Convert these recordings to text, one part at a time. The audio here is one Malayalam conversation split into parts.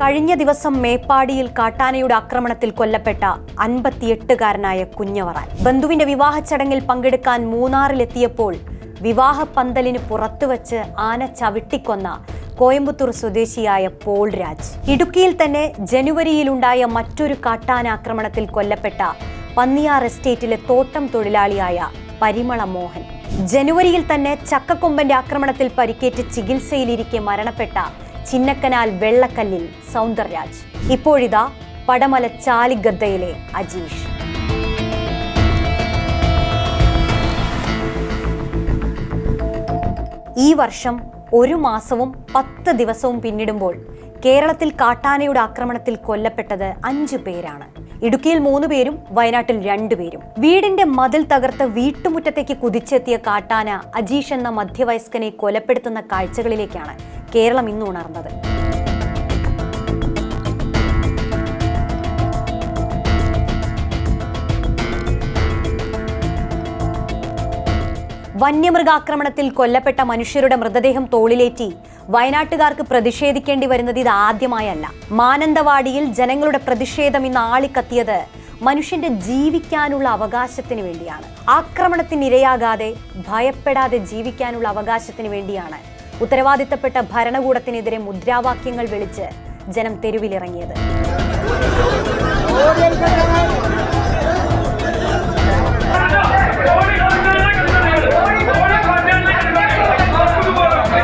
കഴിഞ്ഞ ദിവസം മേപ്പാടിയിൽ കാട്ടാനയുടെ ആക്രമണത്തിൽ കൊല്ലപ്പെട്ട 58-കാരനായ കുഞ്ഞവറാൻ ബന്ധുവിന്റെ വിവാഹ ചടങ്ങിൽ പങ്കെടുക്കാൻ മൂന്നാറിലെത്തിയപ്പോൾ വിവാഹ പന്തലിന് പുറത്തുവച്ച് ആന ചവിട്ടിക്കൊന്ന കോയമ്പത്തൂർ സ്വദേശിയായ പോൾ രാജ്. ഇടുക്കിയിൽ തന്നെ ജനുവരിയിലുണ്ടായ മറ്റൊരു കാട്ടാന ആക്രമണത്തിൽ കൊല്ലപ്പെട്ട പന്നിയാർ എസ്റ്റേറ്റിലെ തോട്ടം തൊഴിലാളിയായ പരിമള മോഹൻ. ജനുവരിയിൽ തന്നെ ചക്കക്കൊമ്പന്റെ ആക്രമണത്തിൽ പരിക്കേറ്റ് ചികിത്സയിലിരിക്കെ മരണപ്പെട്ട ചിന്നക്കനാൽ വെള്ളക്കല്ലിൽ സൗന്ദർരാജ്. ഇപ്പോഴിതാ പടമല ചാലിഗദ്ദയിലെ അജീഷ്. ഈ വർഷം 1 മാസവും 10 ദിവസവും പിന്നിടുമ്പോൾ കേരളത്തിൽ കാട്ടാനയുടെ ആക്രമണത്തിൽ കൊല്ലപ്പെട്ടത് 5 പേരാണ്. ഇടുക്കിയിൽ 3 പേരും വയനാട്ടിൽ 2 പേരും. വീടിന്റെ മതിൽ തകർത്ത് വീട്ടുമുറ്റത്തേക്ക് കുതിച്ചെത്തിയ കാട്ടാന അജീഷ് എന്ന മധ്യവയസ്കനെ കൊലപ്പെടുത്തുന്ന കാഴ്ചകളിലേക്കാണ് കേരളം ഇന്ന് ഉണർന്നത്. വന്യമൃഗാക്രമണത്തിൽ കൊല്ലപ്പെട്ട മനുഷ്യരുടെ മൃതദേഹം തോളിലേറ്റി വയനാട്ടുകാർക്ക് പ്രതിഷേധിക്കേണ്ടി വരുന്നത് ഇത് ആദ്യമായല്ല. മാനന്തവാടിയിൽ ജനങ്ങളുടെ പ്രതിഷേധം ഇന്ന് ആളിക്കത്തിയത് മനുഷ്യന്റെ ജീവിക്കാനുള്ള അവകാശത്തിന് വേണ്ടിയാണ്. ആക്രമണത്തിനിരയാകാതെ ഭയപ്പെടാതെ ജീവിക്കാനുള്ള അവകാശത്തിന് വേണ്ടിയാണ് ഉത്തരവാദിത്തപ്പെട്ട ഭരണകൂടത്തിനെതിരെ മുദ്രാവാക്യങ്ങൾ വിളിച്ച് ജനം തെരുവിലിറങ്ങിയത്.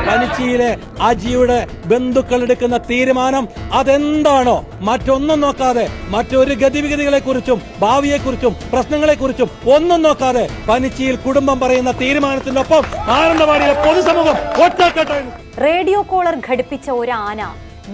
പനിച്ചിയിലെ അജിയുടെ ബന്ധുക്കൾ എടുക്കുന്ന തീരുമാനം അതെന്താണോ, മറ്റൊന്നും നോക്കാതെ, മറ്റൊരു ഗതിവിഗതികളെ കുറിച്ചും ഭാവിയെക്കുറിച്ചും പ്രശ്നങ്ങളെക്കുറിച്ചും ഒന്നും നോക്കാതെ പനിച്ചിയിൽ കുടുംബം പറയുന്ന തീരുമാനത്തിനൊപ്പം മാനന്തവാടിയിലെ പൊതുസമൂഹം ഒറ്റക്കെട്ട്. റേഡിയോ കോളർ ഘടിപ്പിച്ച ഒരു ആന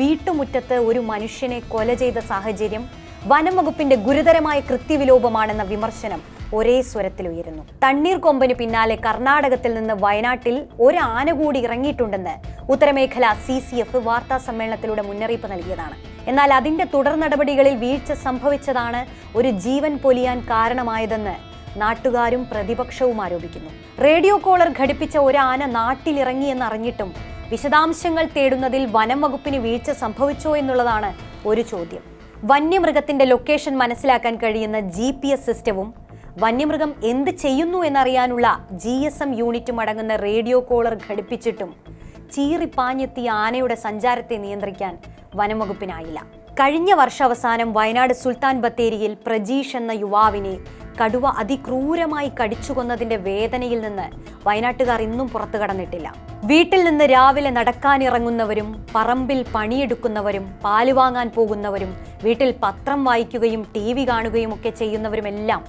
വീട്ടുമുറ്റത്ത് ഒരു മനുഷ്യനെ കൊല ചെയ്ത സാഹചര്യം വനം വകുപ്പിന്റെ ഗുരുതരമായ കൃത്യവിലോപമാണെന്ന വിമർശനം ഒരേ സ്വരത്തിൽ ഉയരുന്നു. തണ്ണീർക്കൊമ്പന് പിന്നാലെ കർണാടകത്തിൽ നിന്ന് വയനാട്ടിൽ ഒരു ആന കൂടി ഇറങ്ങിയിട്ടുണ്ടെന്ന് ഉത്തരമേഖല CCF വാർത്താ സമ്മേളനത്തിലൂടെ മുന്നറിയിപ്പ് നൽകിയതാണ്. എന്നാൽ അതിന്റെ തുടർ നടപടികളിൽ വീഴ്ച സംഭവിച്ചതാണ് ഒരു ജീവൻ പൊലിയാൻ കാരണമായതെന്ന് നാട്ടുകാരും പ്രതിപക്ഷവും ആരോപിക്കുന്നു. റേഡിയോ കോളർ ഘടിപ്പിച്ച ഒരു ആന നാട്ടിലിറങ്ങിയെന്നറിഞ്ഞിട്ടും വിശദാംശങ്ങൾ തേടുന്നതിൽ വനം വകുപ്പിന് വീഴ്ച സംഭവിച്ചോ എന്നുള്ളതാണ് ഒരു ചോദ്യം. വന്യമൃഗത്തിന്റെ ലൊക്കേഷൻ മനസ്സിലാക്കാൻ കഴിയുന്ന GPS സിസ്റ്റവും വന്യമൃഗം എന്ത് ചെയ്യുന്നു എന്നറിയാനുള്ള GSM യൂണിറ്റും അടങ്ങുന്ന റേഡിയോ കോളർ ഘടിപ്പിച്ചിട്ടും ചീറിപ്പാഞ്ഞെത്തിയ ആനയുടെ സഞ്ചാരത്തെ നിയന്ത്രിക്കാൻ വനംവകുപ്പിനായില്ല. കഴിഞ്ഞ വർഷാവസാനം വയനാട് സുൽത്താൻ ബത്തേരിയിൽ പ്രജീഷ് എന്ന യുവാവിനെ കടുവ അതിക്രൂരമായി കടിച്ചുകൊന്നതിന്റെ വേദനയിൽ നിന്ന് വയനാട്ടുകാർ ഇന്നും പുറത്തു കടന്നിട്ടില്ല. വീട്ടിൽ നിന്ന് രാവിലെ നടക്കാനിറങ്ങുന്നവരും പറമ്പിൽ പണിയെടുക്കുന്നവരും പാല് വാങ്ങാൻ പോകുന്നവരും വീട്ടിൽ പത്രം വായിക്കുകയും TV കാണുകയും ഒക്കെ ചെയ്യുന്നവരുമെല്ലാം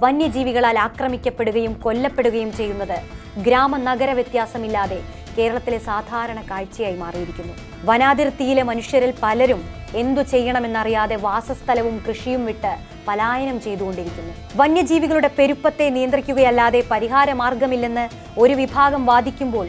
വന്യജീവികളാൽ ആക്രമിക്കപ്പെടുകയും കൊല്ലപ്പെടുകയും ചെയ്യുന്നത് ഗ്രാമ നഗര വ്യത്യാസമില്ലാതെ കേരളത്തിലെ സാധാരണ കാഴ്ചയായി മാറിയിരിക്കുന്നു. വനാതിർത്തിയിലെ മനുഷ്യരിൽ പലരും എന്തു ചെയ്യണമെന്നറിയാതെ വാസസ്ഥലവും കൃഷിയും വിട്ട് പലായനം ചെയ്തുകൊണ്ടിരിക്കുന്നു. വന്യജീവികളുടെ പെരുപ്പത്തെ നിയന്ത്രിക്കുകയല്ലാതെ പരിഹാര മാർഗമില്ലെന്ന് ഒരു വിഭാഗം വാദിക്കുമ്പോൾ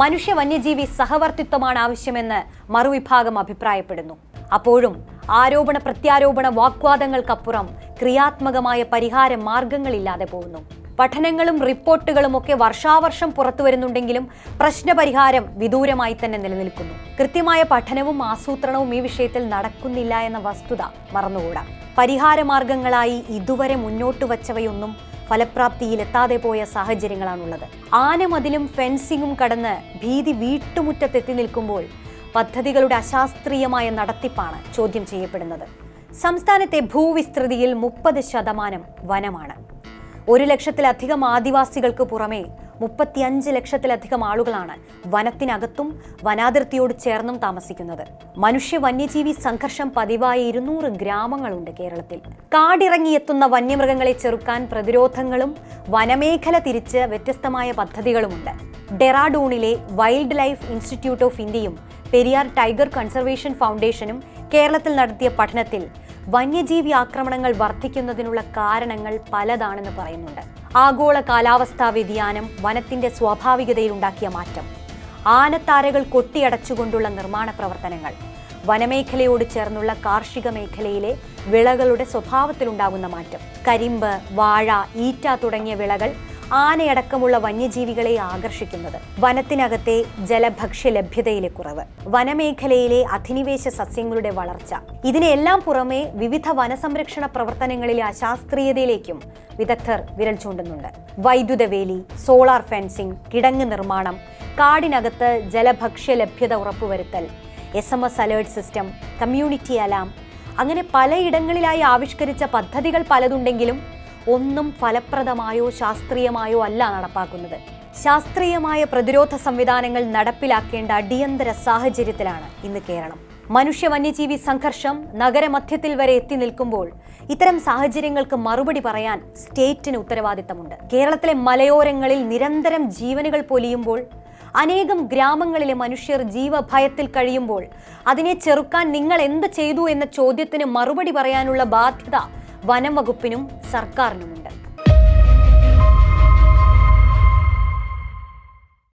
മനുഷ്യ വന്യജീവി സഹവർത്തിത്വമാണ് ആവശ്യമെന്ന് മറുവിഭാഗം അഭിപ്രായപ്പെടുന്നു. അപ്പോഴും ആരോപണ പ്രത്യാരോപണ വാഗ്വാദങ്ങൾക്കപ്പുറം ക്രിയാത്മകമായ പരിഹാര മാർഗങ്ങളില്ലാതെ പോകുന്നു. പഠനങ്ങളും റിപ്പോർട്ടുകളും ഒക്കെ വർഷാവർഷം പുറത്തു വരുന്നുണ്ടെങ്കിലും പ്രശ്നപരിഹാരം വിദൂരമായി തന്നെ നിലനിൽക്കുന്നു. കൃത്യമായ പഠനവും ആസൂത്രണവും ഈ വിഷയത്തിൽ നടക്കുന്നില്ല എന്ന വസ്തുത മറന്നുകൂടാ. പരിഹാര മാർഗങ്ങളായി ഇതുവരെ മുന്നോട്ട് വച്ചവയൊന്നും ഫലപ്രാപ്തിയിലെത്താതെ പോയ സാഹചര്യങ്ങളാണുള്ളത്. ആനമതിലും ഫെൻസിങ്ങും കടന്ന് ഭീതി വീട്ടുമുറ്റത്തെത്തി നിൽക്കുമ്പോൾ പദ്ധതികളുടെ അശാസ്ത്രീയമായ നടത്തിപ്പാണ് ചോദ്യം ചെയ്യപ്പെടുന്നത്. സംസ്ഥാനത്തെ ഭൂവിസ്തൃതിയിൽ 30% വനമാണ്. 1 ലക്ഷത്തിലധികം ആദിവാസികൾക്ക് പുറമെ 35 ലക്ഷത്തിലധികം ആളുകളാണ് വനത്തിനകത്തും വനാതിർത്തിയോട് ചേർന്നും താമസിക്കുന്നത്. മനുഷ്യ വന്യജീവി സംഘർഷം പതിവായ 200 ഗ്രാമങ്ങളുണ്ട് കേരളത്തിൽ. കാടിറങ്ങിയെത്തുന്ന വന്യമൃഗങ്ങളെ ചെറുക്കാൻ പ്രതിരോധങ്ങളും വനമേഖല തിരിച്ച് വ്യത്യസ്തമായ പദ്ധതികളുമുണ്ട്. ഡെറാഡൂണിലെ വൈൽഡ് ലൈഫ് ഇൻസ്റ്റിറ്റ്യൂട്ട് ഓഫ് ഇന്ത്യയും പെരിയാർ ടൈഗർ കൺസർവേഷൻ ഫൗണ്ടേഷനും കേരളത്തിൽ നടത്തിയ പഠനത്തിൽ വന്യജീവി ആക്രമണങ്ങൾ വർദ്ധിക്കുന്നതിനുള്ള കാരണങ്ങൾ പലതാണെന്ന് പറയുന്നുണ്ട്. ആഗോള കാലാവസ്ഥാ വ്യതിയാനം, വനത്തിന്റെ സ്വാഭാവികതയിൽ ഉണ്ടാക്കിയ മാറ്റം, ആനത്താരകൾ കൊട്ടിയടച്ചുകൊണ്ടുള്ള നിർമ്മാണ പ്രവർത്തനങ്ങൾ, വനമേഖലയോട് ചേർന്നുള്ള കാർഷിക മേഖലയിലെ വിളകളുടെ സ്വഭാവത്തിലുണ്ടാകുന്ന മാറ്റം, കരിമ്പ്, വാഴ, ഈറ്റ തുടങ്ങിയ വിളകൾ ആനയടക്കമുള്ള വന്യജീവികളെ ആകർഷിക്കുന്നത്? വനത്തിനകത്തെ ജലഭക്ഷ്യ ലഭ്യതയിലെ കുറവ്, വനമേഖലയിലെ അധിനിവേശ സസ്യങ്ങളുടെ വളർച്ച, ഇതിനെല്ലാം പുറമെ വിവിധ വനസംരക്ഷണ പ്രവർത്തനങ്ങളിലെ അശാസ്ത്രീയതയിലേക്കും വിദഗ്ധർ വിരൽ ചൂണ്ടുന്നുണ്ട്. വൈദ്യുത വേലി, സോളാർ ഫെൻസിംഗ്, കിടങ്ങ് നിർമ്മാണം, കാടിനകത്ത് ജലഭക്ഷ്യ ലഭ്യത ഉറപ്പുവരുത്തൽ, SMS alert system, community alarm, അങ്ങനെ പലയിടങ്ങളിലായി ആവിഷ്കരിച്ച പദ്ധതികൾ പലതുണ്ടെങ്കിലും ഒന്നും ഫലപ്രദമായോ ശാസ്ത്രീയമായോ അല്ല നടപ്പാക്കുന്നത്. ശാസ്ത്രീയമായ പ്രതിരോധ സംവിധാനങ്ങൾ നടപ്പിലാക്കേണ്ട അടിയന്തര സാഹചര്യത്തിലാണ് ഇന്ന് കേരളം. മനുഷ്യ വന്യജീവി സംഘർഷം നഗരമധ്യത്തിൽ വരെ എത്തി നിൽക്കുമ്പോൾ ഇത്തരം സാഹചര്യങ്ങൾക്ക് മറുപടി പറയാൻ സ്റ്റേറ്റിന് ഉത്തരവാദിത്തമുണ്ട്. കേരളത്തിലെ മലയോരങ്ങളിൽ നിരന്തരം ജീവനുകൾ പൊലിയുമ്പോൾ, അനേകം ഗ്രാമങ്ങളിലെ മനുഷ്യർ ജീവഭയത്തിൽ കഴിയുമ്പോൾ അതിനെ ചെറുക്കാൻ നിങ്ങൾ എന്ത് ചെയ്തു എന്ന ചോദ്യത്തിന് മറുപടി പറയാനുള്ള ബാധ്യത വനം വകുപ്പിനും സർക്കാരിനുമുണ്ട്.